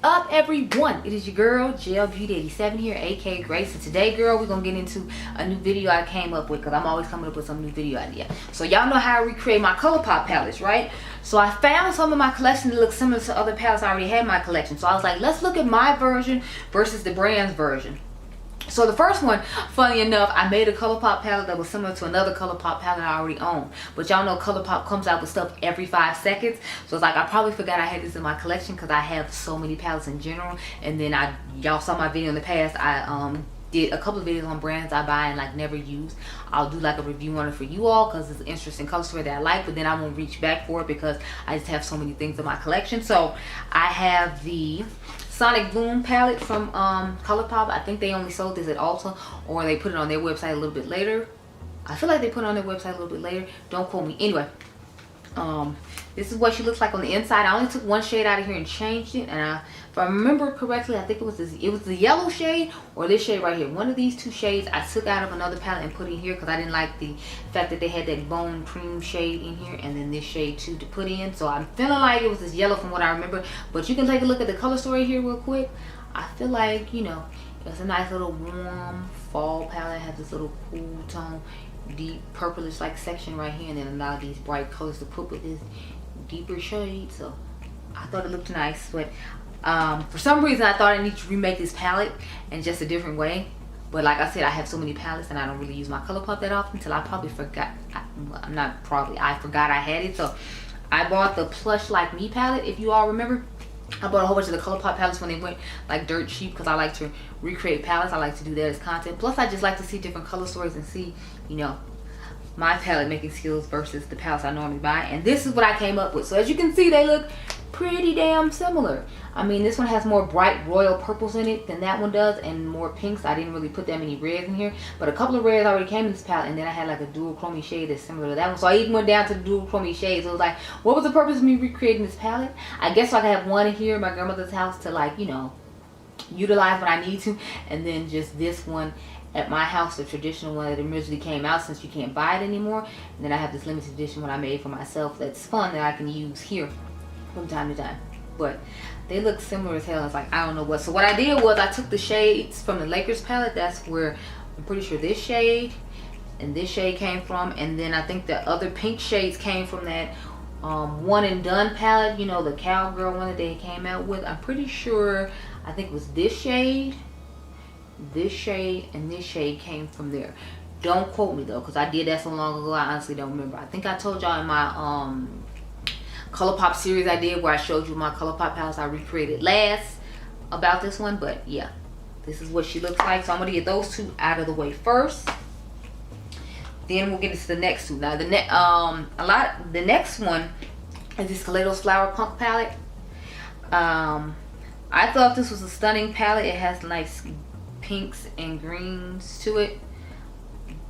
Up, everyone? It is your girl Beaute 87 here, aka Grace. And today, girl, we're gonna get into a new video I came up with, because I'm always coming up with some new video idea. So y'all know how I recreate my Colourpop palettes, right? So I found some in my collection that look similar to other palettes I already had in my collection. So I was like, let's look at my version versus the brand's version. So the first one, funny enough, I made a Colourpop palette that was similar to another Colourpop palette I already own. But y'all know Colourpop comes out with stuff every 5 seconds. So it's like, I probably forgot I had this in my collection because I have so many palettes in general. And then y'all saw my video in the past, I did a couple of videos on brands I buy and like never use. I'll do like a review on it for you all because it's an interesting color story that I like, but then I won't reach back for it because I just have so many things in my collection. So I have the Sonic Bloom palette from Colourpop. I think they only sold this at Ulta, or they put it on their website a little bit later. I feel like they put it on their website a little bit later. Don't quote me. Anyway, this is what she looks like on the inside. I only took one shade out of here and changed it, and if I remember correctly, I think it was the yellow shade or this shade right here. One of these two shades I took out of another palette and put in here because I didn't like the fact that they had that bone cream shade in here, and then this shade too to put in. So I'm feeling like it was this yellow from what I remember, but you can take a look at the color story here real quick. I feel like, you know, it's a nice little warm fall palette. It has this little cool tone, deep purplish like section right here, and then a lot of these bright colors to put with this deeper shade. So I thought it looked nice, but for some reason I thought I need to remake this palette in just a different way. But like I said, I have so many palettes and I don't really use my Colourpop that often until I probably forgot. I forgot I had it. So I bought the Plush Like Me palette, if you all remember. I bought a whole bunch of the Colourpop palettes when they went like dirt cheap because I like to recreate palettes. I like to do that as content. Plus I just like to see different color stories and see, you know, my palette making skills versus the palettes I normally buy. And this is what I came up with. So as you can see, they look pretty damn similar. I mean, this one has more bright royal purples in it than that one does, and more pinks. I didn't really put that many reds in here, but a couple of reds already came in this palette, and then I had like a dual chromey shade that's similar to that one. So I even went down to the dual chromey shades. So it was like, what was the purpose of me recreating this palette? I guess so I can have one here in my grandmother's house to, like, you know, utilize when I need to, and then just this one at my house, the traditional one that originally came out, since you can't buy it anymore. And then I have this limited edition one I made for myself that's fun that I can use here from time to time. But they look similar as hell. It's like, I don't know what. So what I did was I took the shades from the Lakers palette. That's where I'm pretty sure this shade and this shade came from, and then I think the other pink shades came from that one and done palette, you know, the cowgirl one that they came out with. I'm pretty sure, I think it was this shade, and this shade came from there. Don't quote me though, because I did that so long ago, I honestly don't remember. I think I told y'all in my Colourpop series I did, where I showed you my Colourpop palettes I recreated last, about this one. But yeah, this is what she looks like. So I'm gonna get those two out of the way first, then we'll get into the next two. Now the next one is this Kaleidos Flower Punk palette. I thought this was a stunning palette. It has nice pinks and greens to it,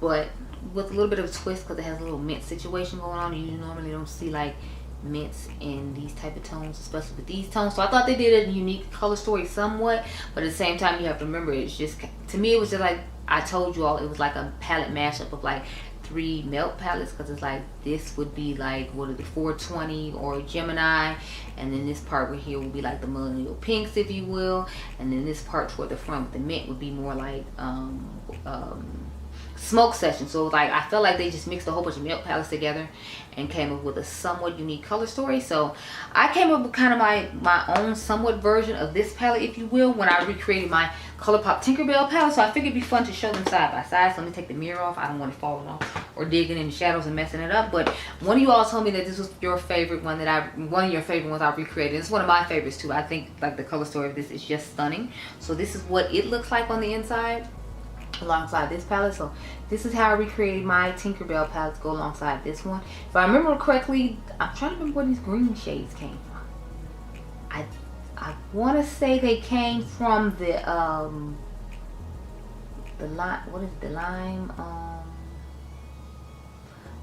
but with a little bit of a twist because it has a little mint situation going on. You normally don't see like mints in these type of tones, especially with these tones. So I thought they did a unique color story somewhat, but at the same time you have to remember, it's just, to me it was just like I told you all, it was like a palette mashup of like 3 melt palettes, because it's like this would be like, what is it, 420 or Gemini, and then this part right here would be like the millennial pinks, if you will, and then this part toward the front with the mint would be more like smoke session. So like I felt like they just mixed a whole bunch of milk palettes together and came up with a somewhat unique color story. So I came up with kind of my own somewhat version of this palette, if you will, when I recreated my Colourpop Tinkerbell palette. So I figured it'd be fun to show them side by side. So let me take the mirror off. I don't want it falling off or digging in the shadows and messing it up. But one of you all told me that this was your favorite one, one of your favorite ones I recreated. It's one of my favorites too. I think like the color story of this is just stunning. So this is what it looks like on the inside alongside this palette. So this is how I recreated my Tinkerbell palette to go alongside this one. If I remember correctly, I'm trying to remember where these green shades came from. I want to say they came from the lime, what is it, the lime,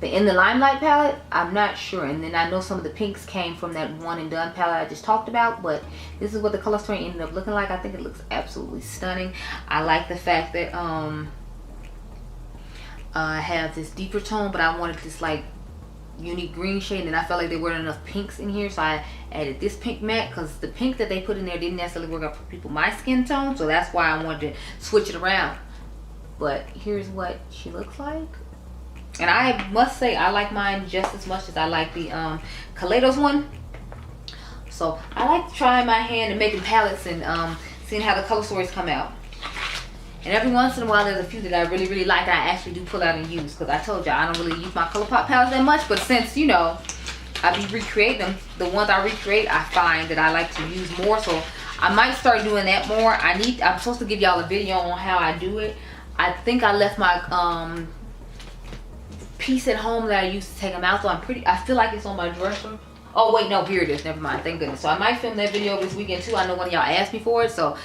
in the Limelight palette. I'm not sure. And then I know some of the pinks came from that one and done palette I just talked about. But this is what the color story ended up looking like. I think it looks absolutely stunning. I like the fact that I have this deeper tone, but I wanted this like unique green shade, and I felt like there weren't enough pinks in here, so I added this pink matte, because the pink that they put in there didn't necessarily work out for people my skin tone, so that's why I wanted to switch it around. But here's what she looks like, and I must say I like mine just as much as I like the Kaleidos one. So I like trying my hand and making palettes and seeing how the color stories come out. And every once in a while, there's a few that I really like and I actually do pull out and use. Because I told y'all, I don't really use my Colourpop palettes that much. But since, you know, I be recreating them, the ones I recreate, I find that I like to use more. So I might start doing that more. I'm supposed to give y'all a video on how I do it. I think I left my piece at home that I used to take them out. So I feel like it's on my dresser. Oh, wait, no, here it is. Never mind. Thank goodness. So I might film that video this weekend, too. I know one of y'all asked me for it. So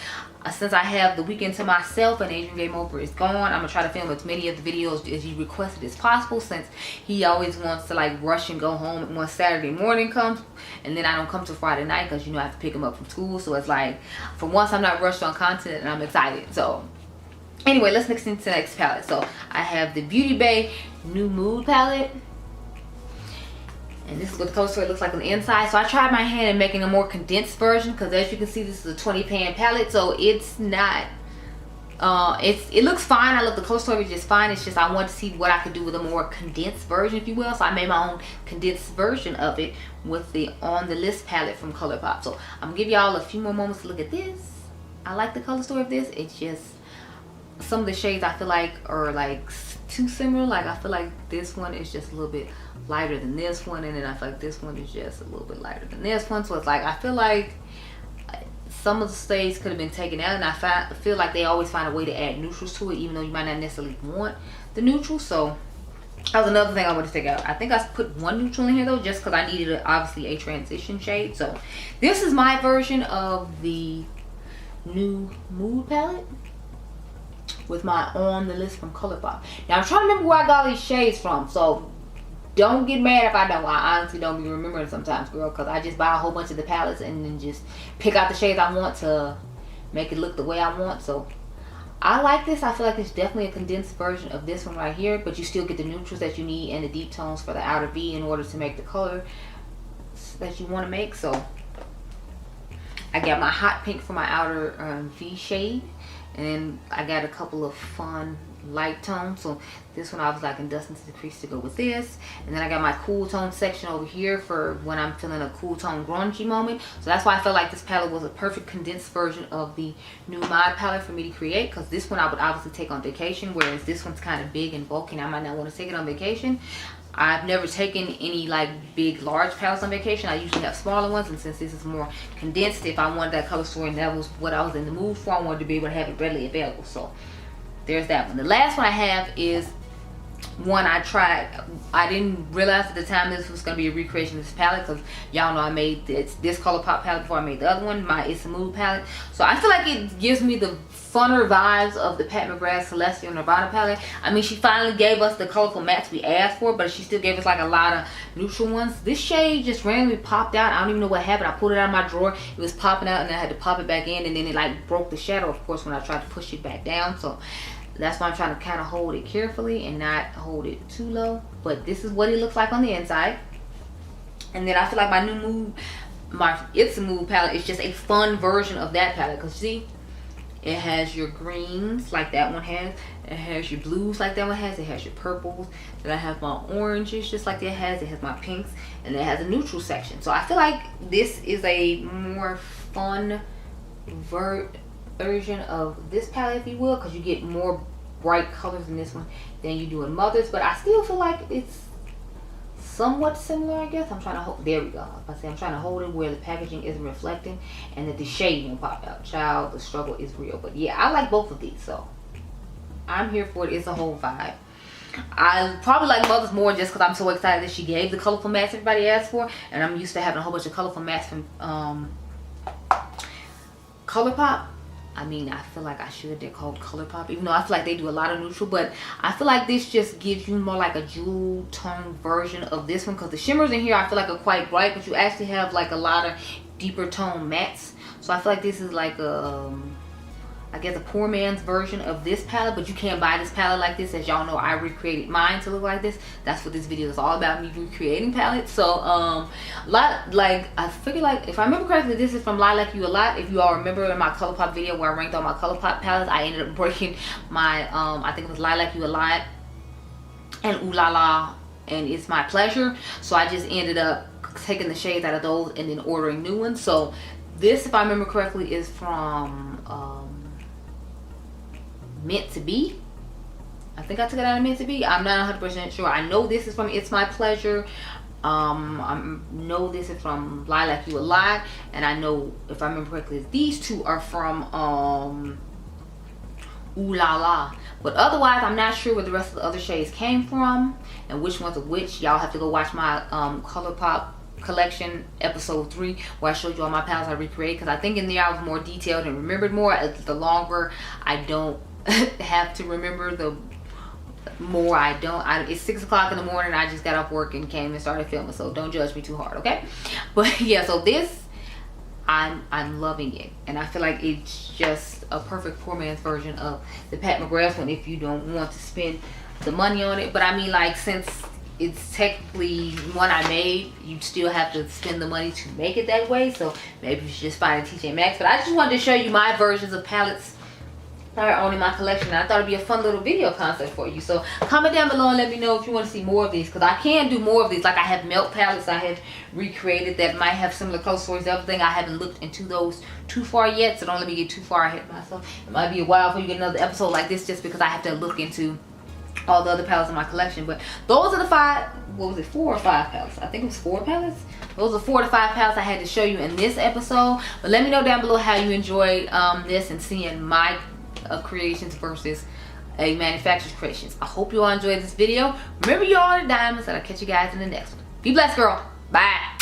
since I have the weekend to myself and Adriangameover is gone, I'm going to try to film as many of the videos as you requested as possible, since he always wants to, like, rush and go home once Saturday morning comes. And then I don't come till Friday night because, you know, I have to pick him up from school. So it's like, for once, I'm not rushed on content and I'm excited. So anyway, let's mix into the next palette. So I have the Beauty Bay New Mood palette. And this is what the color story looks like on the inside. So I tried my hand in making a more condensed version, because as you can see, this is a 20 pan palette. So it's not, it looks fine. I love the color story just fine. It's just I wanted to see what I could do with a more condensed version, if you will. So I made my own condensed version of it with the On The List palette from Colourpop. So I'm gonna give y'all a few more moments to look at this. I like the color story of this. It's just, some of the shades I feel like are like too similar. Like I feel like this one is just a little bit lighter than this one, and then I feel like this one is just a little bit lighter than this one. So it's like I feel like some of the shades could have been taken out, and I feel like they always find a way to add neutrals to it, even though you might not necessarily want the neutral. So that was another thing I wanted to take out. I think I put one neutral in here though, just because I needed obviously a transition shade. So this is my version of the New Mood palette with my On The List from Colourpop. Now I'm trying to remember where I got these shades from, so don't get mad if I don't. I honestly don't be remembering sometimes, girl, because I just buy a whole bunch of the palettes and then just pick out the shades I want to make it look the way I want. So I like this. I feel like it's definitely a condensed version of this one right here, but you still get the neutrals that you need and the deep tones for the outer V in order to make the color that you want to make. So I got my hot pink for my outer V shade, and then I got a couple of fun light tones. So this one I was like in Dustin's Decrease to go with this, and then I got my cool tone section over here for when I'm feeling a cool tone grungy moment. So that's why I felt like this palette was a perfect condensed version of the New Mod palette for me to create, because this one I would obviously take on vacation, whereas this one's kind of big and bulky and I might not want to take it on vacation. I've never taken any like big large palettes on vacation. I usually have smaller ones, and since this is more condensed, if I wanted that color story and that was what I was in the mood for, I wanted to be able to have it readily available. So there's that one. The last one I have is one I tried. I didn't realize at the time this was going to be a recreation of this palette, because y'all know I made this Colourpop palette before I made the other one, my It's a Mood palette. So I feel like it gives me the funner vibes of the Pat McGrath Celestial Nirvana palette. I mean, she finally gave us the colorful mattes we asked for, but she still gave us like a lot of neutral ones. This shade just randomly popped out. I don't even know what happened. I pulled it out of my drawer. It was popping out, and then I had to pop it back in, and then it like broke the shadow, of course, when I tried to push it back down. So that's why I'm trying to kind of hold it carefully and not hold it too low. But this is what it looks like on the inside. And then I feel like my New Mood, my It's a Mood palette is just a fun version of that palette. Because see, it has your greens like that one has. It has your blues like that one has. It has your purples. Then I have my oranges just like it has. It has my pinks. And it has a neutral section. So I feel like this is a more fun version of this palette, if you will, because you get more bright colors in this one than you do in Mother's. But I still feel like it's somewhat similar, I guess. I'm trying to hold, there we go. I'm trying to hold it where the packaging isn't reflecting and that the shade won't pop out. Child, the struggle is real. But yeah, I like both of these, so I'm here for it. It's a whole vibe. I probably like Mother's more just because I'm so excited that she gave the colorful mattes everybody asked for, and I'm used to having a whole bunch of colorful mattes from Colourpop. I mean, I feel like I should. They're called Colourpop, even though I feel like they do a lot of neutral. But I feel like this just gives you more like a jewel tone version of this one, because the shimmers in here I feel like are quite bright, but you actually have like a lot of deeper tone mattes. So I feel like this is like a I guess a poor man's version of this palette, but you can't buy this palette like this. As y'all know, I recreated mine to look like this. That's what this video is all about, me recreating palettes. So I figure, like, if I remember correctly, this is from Lilac You a Lot. If you all remember in my Colourpop video where I ranked all my Colourpop palettes, I ended up breaking my I think it was Lilac You a Lot and Ooh La La and It's My Pleasure. So I just ended up taking the shades out of those and then ordering new ones. So this, if I remember correctly, is from Meant to Be. I think I took it out of Meant to Be. I'm not 100% sure. I know this is from It's My Pleasure. I know this is from Lilac You a Lot, and I know, if I remember correctly, these two are from Ooh La La. But otherwise, I'm not sure where the rest of the other shades came from and which ones are which. Y'all have to go watch my Colourpop collection episode 3 where I showed you all my palettes I recreated, because I think in there I was more detailed and remembered more. The longer I don't have to remember, the more I don't. It's 6 o'clock in the morning. I just got off work and came and started filming, so don't judge me too hard, okay? But yeah, so this, I'm loving it, and I feel like it's just a perfect poor man's version of the Pat McGrath one if you don't want to spend the money on it. But I mean, like, since it's technically one I made, you still have to spend the money to make it that way. So maybe you should just find a TJ Maxx. But I just wanted to show you my versions of palettes that are on in my collection. And I thought it'd be a fun little video concept for you. So comment down below and let me know if you want to see more of these, because I can do more of these. Like, I have melt palettes I have recreated that might have similar color stories, everything. I haven't looked into those too far yet, so don't let me get too far ahead of myself. It might be a while before you get another episode like this, just because I have to look into all the other palettes in my collection. But those are the 5, what was it, 4 or 5 palettes? I think it was 4 palettes. Those are 4 to 5 palettes I had to show you in this episode. But let me know down below how you enjoyed this and seeing my creations versus a manufacturer's creations. I hope you all enjoyed this video. Remember, you all are diamonds, and I'll catch you guys in the next one. Be blessed, girl. Bye.